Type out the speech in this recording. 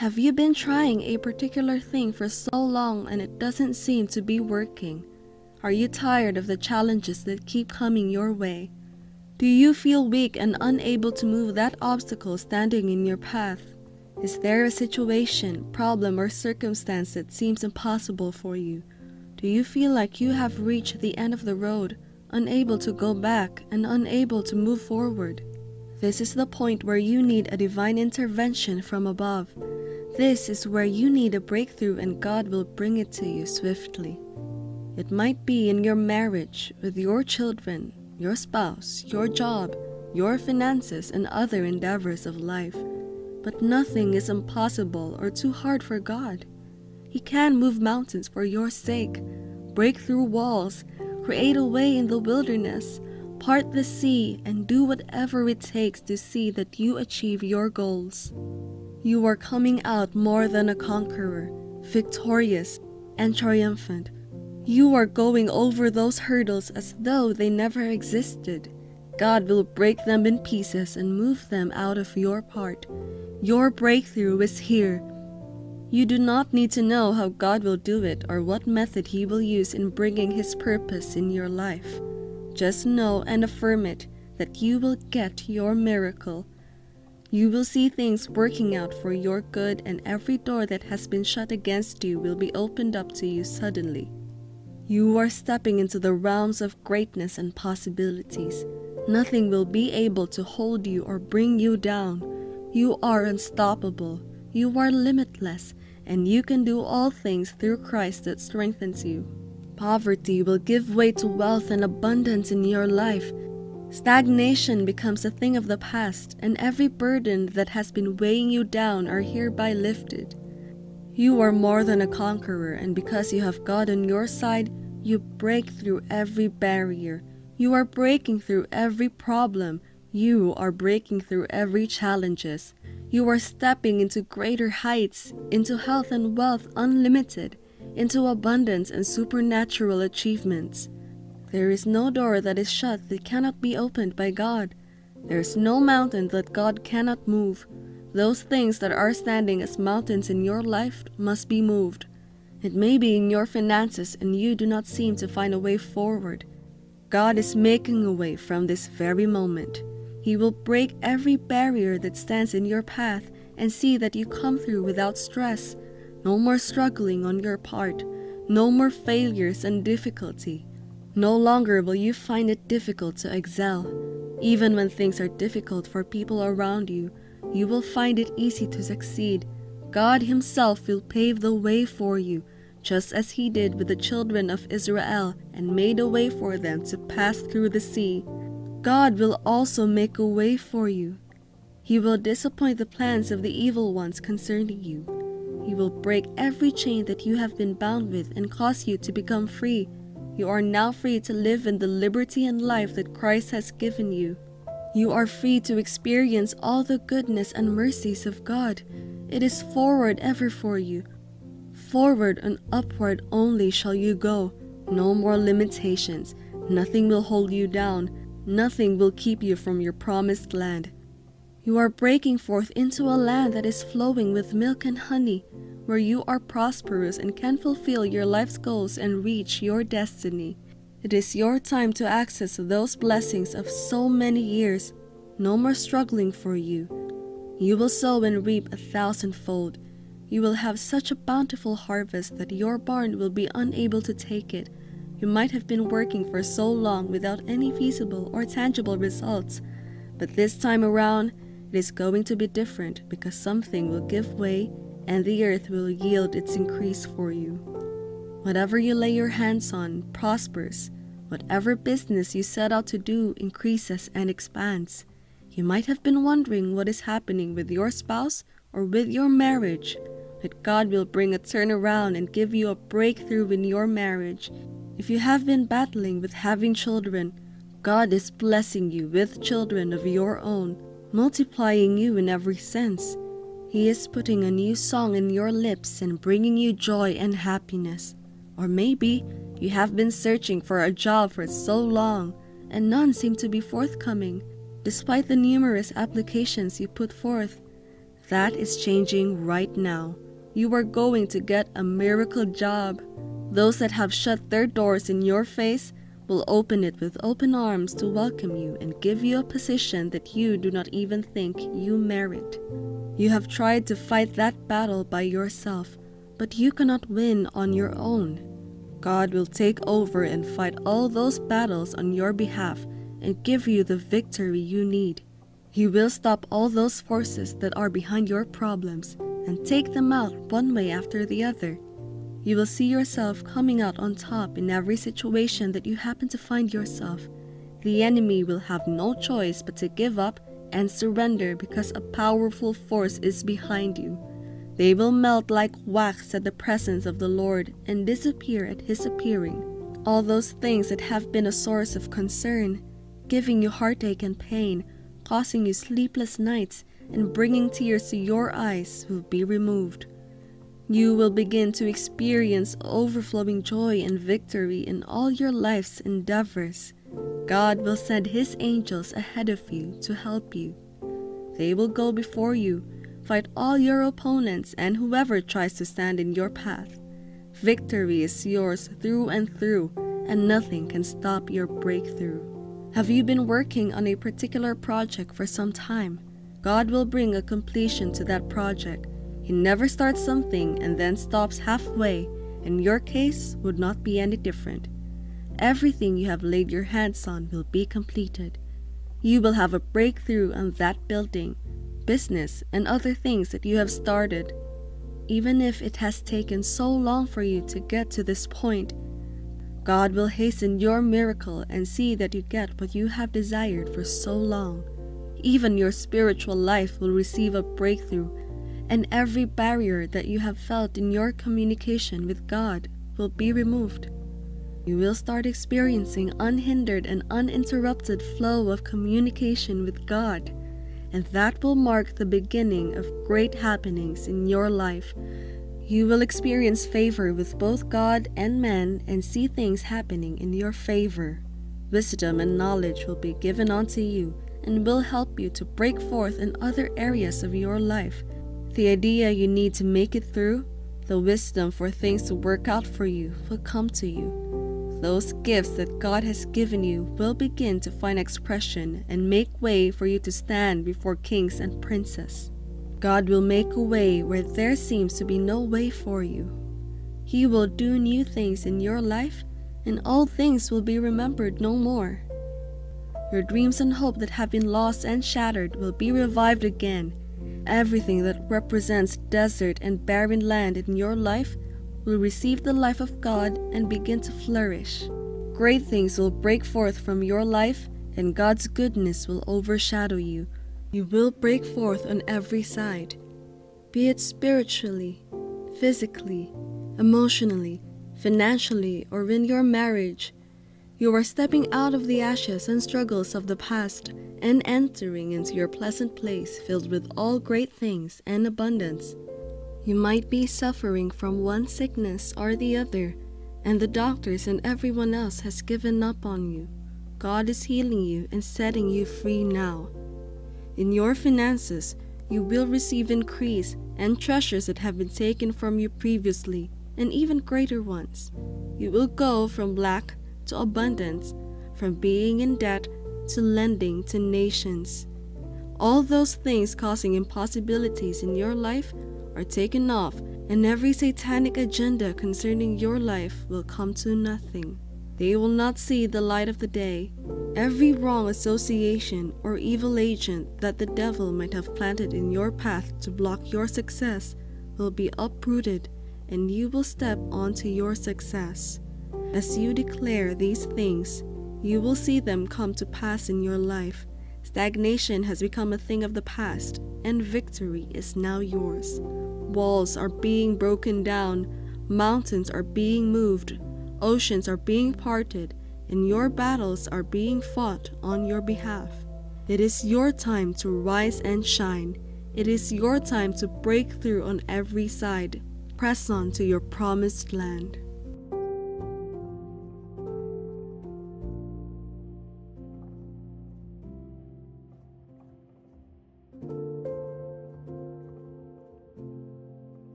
Have you been trying a particular thing for so long and it doesn't seem to be working? Are you tired of the challenges that keep coming your way? Do you feel weak and unable to move that obstacle standing in your path? Is there a situation, problem, or circumstance that seems impossible for you? Do you feel like you have reached the end of the road, unable to go back and unable to move forward? This is the point where you need a divine intervention from above. This is where you need a breakthrough and God will bring it to you swiftly. It might be in your marriage, with your children, your spouse, your job, your finances, and other endeavors of life. But nothing is impossible or too hard for God. He can move mountains for your sake, break through walls, create a way in the wilderness, part the sea, and do whatever it takes to see that you achieve your goals. You are coming out more than a conqueror, victorious and triumphant. You are going over those hurdles as though they never existed. God will break them in pieces and move them out of your part. Your breakthrough is here. You do not need to know how God will do it or what method He will use in bringing His purpose in your life. Just know and affirm it that you will get your miracle. You will see things working out for your good, and every door that has been shut against you will be opened up to you suddenly. You are stepping into the realms of greatness and possibilities. Nothing will be able to hold you or bring you down. You are unstoppable. You are limitless, and you can do all things through Christ that strengthens you. Poverty will give way to wealth and abundance in your life. Stagnation becomes a thing of the past, and every burden that has been weighing you down are hereby lifted. You are more than a conqueror, and because you have God on your side, you break through every barrier. You are breaking through every problem. You are breaking through every challenges. You are stepping into greater heights, into health and wealth unlimited, into abundance and supernatural achievements. There is no door that is shut that cannot be opened by God. There is no mountain that God cannot move. Those things that are standing as mountains in your life must be moved. It may be in your finances and you do not seem to find a way forward. God is making a way from this very moment. He will break every barrier that stands in your path and see that you come through without stress. No more struggling on your part. No more failures and difficulty. No longer will you find it difficult to excel. Even when things are difficult for people around you, you will find it easy to succeed. God Himself will pave the way for you, just as He did with the children of Israel and made a way for them to pass through the sea. God will also make a way for you. He will disappoint the plans of the evil ones concerning you. He will break every chain that you have been bound with and cause you to become free. You are now free to live in the liberty and life that Christ has given you. You are free to experience all the goodness and mercies of God. It is forward ever for you. Forward and upward only shall you go. No more limitations. Nothing will hold you down. Nothing will keep you from your promised land. You are breaking forth into a land that is flowing with milk and honey, where you are prosperous and can fulfill your life's goals and reach your destiny. It is your time to access those blessings of so many years. No more struggling for you. You will sow and reap 1,000-fold. You will have such a bountiful harvest that your barn will be unable to take it. You might have been working for so long without any feasible or tangible results, but this time around, it is going to be different because something will give way and the earth will yield its increase for you. Whatever you lay your hands on prospers. Whatever business you set out to do increases and expands. You might have been wondering what is happening with your spouse or with your marriage, but God will bring a turnaround and give you a breakthrough in your marriage. If you have been battling with having children, God is blessing you with children of your own, multiplying you in every sense. He is putting a new song in your lips and bringing you joy and happiness. Or maybe you have been searching for a job for so long and none seem to be forthcoming, despite the numerous applications you put forth. That is changing right now. You are going to get a miracle job. Those that have shut their doors in your face will open it with open arms to welcome you and give you a position that you do not even think you merit. You have tried to fight that battle by yourself, but you cannot win on your own. God will take over and fight all those battles on your behalf and give you the victory you need. He will stop all those forces that are behind your problems and take them out one way after the other. You will see yourself coming out on top in every situation that you happen to find yourself. The enemy will have no choice but to give up and surrender because a powerful force is behind you. They will melt like wax at the presence of the Lord and disappear at His appearing. All those things that have been a source of concern, giving you heartache and pain, causing you sleepless nights, and bringing tears to your eyes will be removed. You will begin to experience overflowing joy and victory in all your life's endeavors. God will send His angels ahead of you to help you. They will go before you, fight all your opponents and whoever tries to stand in your path. Victory is yours through and through, and nothing can stop your breakthrough. Have you been working on a particular project for some time? God will bring a completion to that project. He never starts something and then stops halfway, and your case would not be any different. Everything you have laid your hands on will be completed. You will have a breakthrough on that building, business, and other things that you have started. Even if it has taken so long for you to get to this point, God will hasten your miracle and see that you get what you have desired for so long. Even your spiritual life will receive a breakthrough, and every barrier that you have felt in your communication with God will be removed. You will start experiencing unhindered and uninterrupted flow of communication with God, and that will mark the beginning of great happenings in your life. You will experience favor with both God and man and see things happening in your favor. Wisdom and knowledge will be given unto you and will help you to break forth in other areas of your life. The idea you need to make it through, the wisdom for things to work out for you will come to you. Those gifts that God has given you will begin to find expression and make way for you to stand before kings and princes. God will make a way where there seems to be no way for you. He will do new things in your life, and all things will be remembered no more. Your dreams and hope that have been lost and shattered will be revived again. Everything that represents desert and barren land in your life will receive the life of God and begin to flourish. Great things will break forth from your life, and God's goodness will overshadow you. You will break forth on every side, be it spiritually, physically, emotionally, financially, or in your marriage. You are stepping out of the ashes and struggles of the past and entering into your pleasant place filled with all great things and abundance. You might be suffering from one sickness or the other, and the doctors and everyone else has given up on you. God is healing you and setting you free now. In your finances, you will receive increase and treasures that have been taken from you previously, and even greater ones. You will go from lack to abundance, from being in debt to lending to nations. All those things causing impossibilities in your life are taken off, and every satanic agenda concerning your life will come to nothing. They will not see the light of the day. Every wrong association or evil agent that the devil might have planted in your path to block your success will be uprooted, and you will step onto your success. As you declare these things, you will see them come to pass in your life. Stagnation has become a thing of the past, and victory is now yours. Walls are being broken down, mountains are being moved, oceans are being parted, and your battles are being fought on your behalf. It is your time to rise and shine. It is your time to break through on every side. Press on to your promised land.